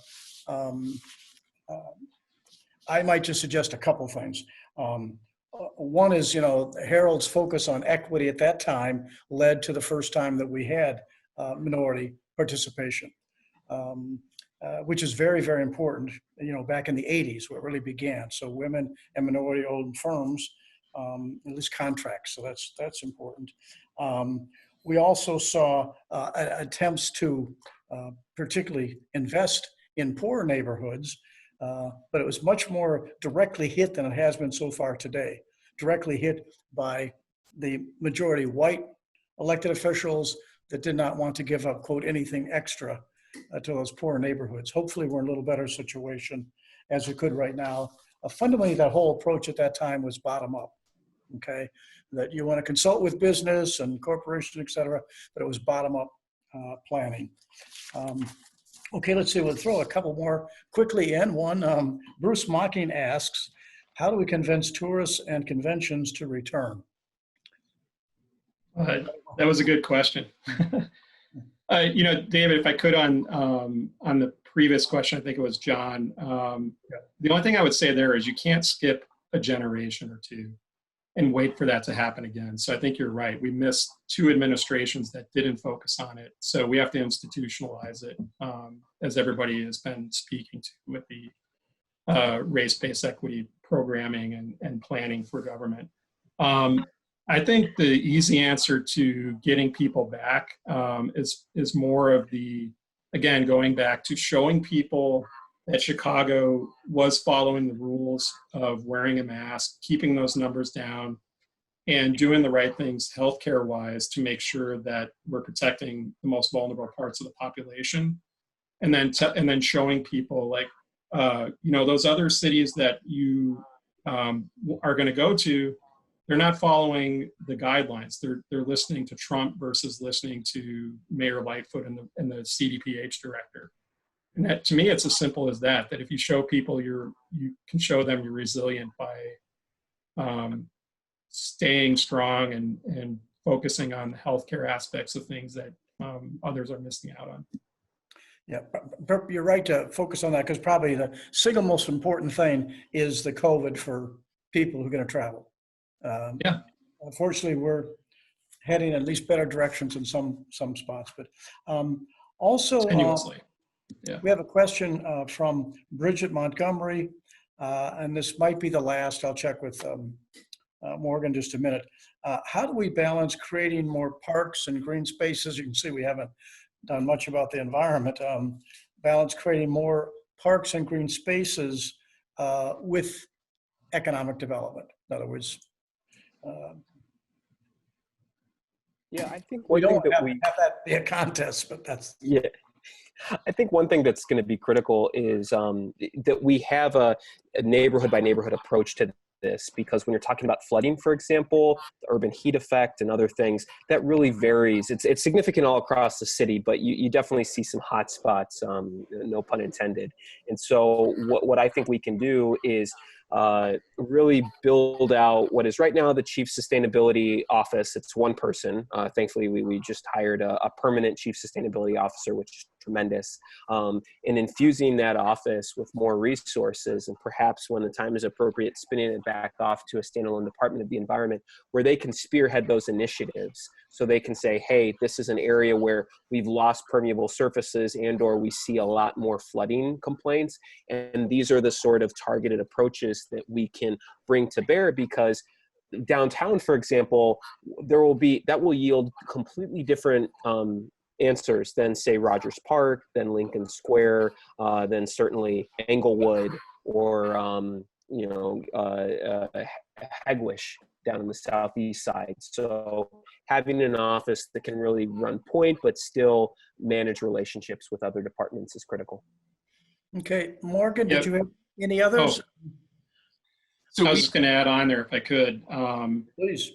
I might just suggest a couple things. One is, Harold's focus on equity at that time led to the first time that we had minority participation, which is very, very important, back in the 80s where it really began. So women and minority-owned firms, at least contracts, so that's important. We also saw attempts to particularly invest in poor neighborhoods, but it was much more directly hit than it has been so far today. Directly hit by the majority white elected officials that did not want to give up, quote, anything extra to those poor neighborhoods. Hopefully we're in a little better situation as we could right now. Fundamentally, that whole approach at that time was bottom up, okay? That you want to consult with business and corporations, et cetera, but it was bottom up planning. Okay, let's see, we'll throw a couple more quickly in. One, Bruce Mocking asks, how do we convince tourists and conventions to return? That was a good question. David, if I could on the previous question, I think it was John. The only thing I would say there is you can't skip a generation or two. and wait for that to happen again. So I think you're right. We missed 2 administrations that didn't focus on it. So we have to institutionalize it, as everybody has been speaking to with the race-based equity programming and planning for government. I think the easy answer to getting people back is more of the, again, going back to showing people that Chicago was following the rules of wearing a mask, keeping those numbers down, and doing the right things healthcare-wise to make sure that we're protecting the most vulnerable parts of the population, and then showing people like, those other cities that you are going to go to, they're not following the guidelines. They're listening to Trump versus listening to Mayor Lightfoot and the CDPH director. And that, to me, it's as simple as that. That if you show people you can show them you're resilient by staying strong and focusing on the healthcare aspects of things that others are missing out on. Yeah, you're right to focus on that, because probably the single most important thing is the COVID for people who are going to travel. Yeah. Unfortunately, we're heading at least better directions in some spots, but also Continuously. Yeah. We have a question from Bridget Montgomery, and this might be the last. I'll check with Morgan just a minute. How do we balance creating more parks and green spaces? You can see we haven't done much about the environment. Balance creating more parks and green spaces with economic development. In other words, Yeah, I think we one thing don't that have that be a contest, but that's yeah. I think one thing that's going to be critical is that we have a neighborhood by neighborhood approach to this, because when you're talking about flooding, for example, the urban heat effect and other things, that really varies. It's significant all across the city, but you definitely see some hot spots, no pun intended. And so what I think we can do is really build out what is right now the Chief Sustainability Office. It's one person. Thankfully, we just hired a permanent Chief Sustainability Officer, which is tremendous. And infusing that office with more resources, and perhaps when the time is appropriate, spinning it back off to a standalone Department of the Environment where they can spearhead those initiatives. So they can say, hey, this is an area where we've lost permeable surfaces and or we see a lot more flooding complaints. And these are the sort of targeted approaches that we can bring to bear, because downtown, for example, that will yield completely different answers than, say, Rogers Park, than Lincoln Square, than certainly Englewood, or Hegwish down in the southeast side. So having an office that can really run point but still manage relationships with other departments is critical. okay. Morgan, Yep. did you have any others? So I was just going to add on there, if I could. Please.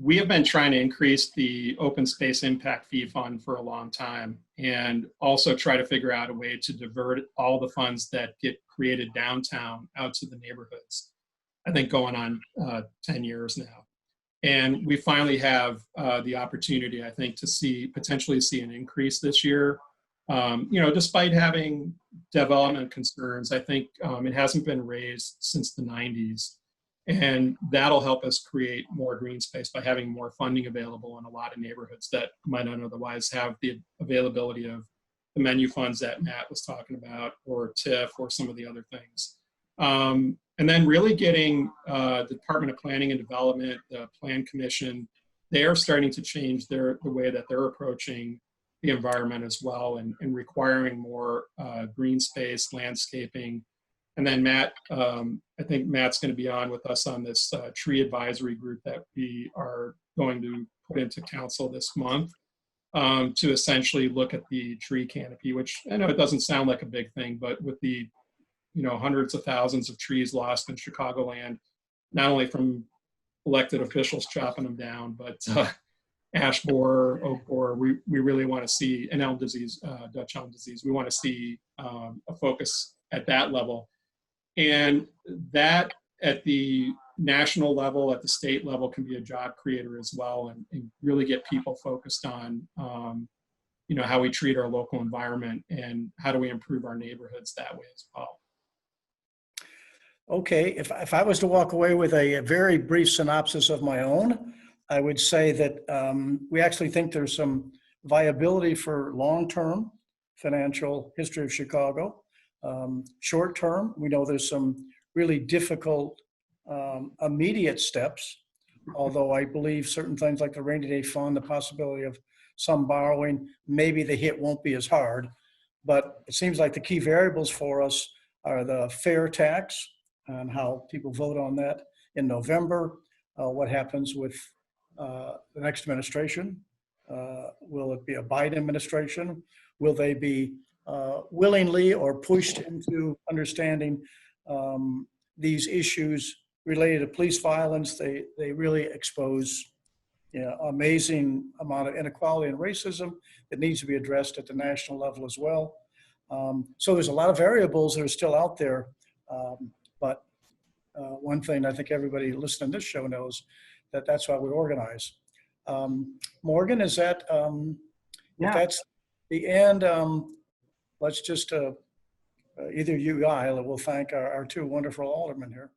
We have been trying to increase the open space impact fee fund for a long time, and also try to figure out a way to divert all the funds that get created downtown out to the neighborhoods. I think going on 10 years now. And we finally have the opportunity, I think, to potentially see an increase this year. Despite having development concerns, I think it hasn't been raised since the 90s. And that'll help us create more green space by having more funding available in a lot of neighborhoods that might not otherwise have the availability of the menu funds that Matt was talking about, or TIF, or some of the other things. And then really getting the Department of Planning and Development, the Plan Commission, they are starting to change the way that they're approaching the environment as well, and requiring more green space, landscaping. And then Matt, I think Matt's going to be on with us on this tree advisory group that we are going to put into council this month, to essentially look at the tree canopy, which I know it doesn't sound like a big thing, but with the hundreds of thousands of trees lost in Chicagoland, not only from elected officials chopping them down, but ash borer, oak borer, we really want to see, and elm disease, Dutch elm disease, we want to see a focus at that level. And that at the national level, at the state level, can be a job creator as well, and really get people focused on how we treat our local environment and how do we improve our neighborhoods that way as well. Okay, if I was to walk away with a very brief synopsis of my own, I would say that we actually think there's some viability for long-term financial history of Chicago. Short-term, we know there's some really difficult immediate steps, although I believe certain things like the rainy day fund, the possibility of some borrowing, maybe the hit won't be as hard. But it seems like the key variables for us are the fair tax and how people vote on that in November. What happens with the next administration? Will it be a Biden administration? Will they be willingly or pushed into understanding these issues related to police violence? They really expose amazing amount of inequality and racism that needs to be addressed at the national level as well. So there's a lot of variables that are still out there. But one thing I think everybody listening to this show knows that that's why we organize. Morgan, is that, if that's the end, let's just, either you or I will thank our two wonderful aldermen here.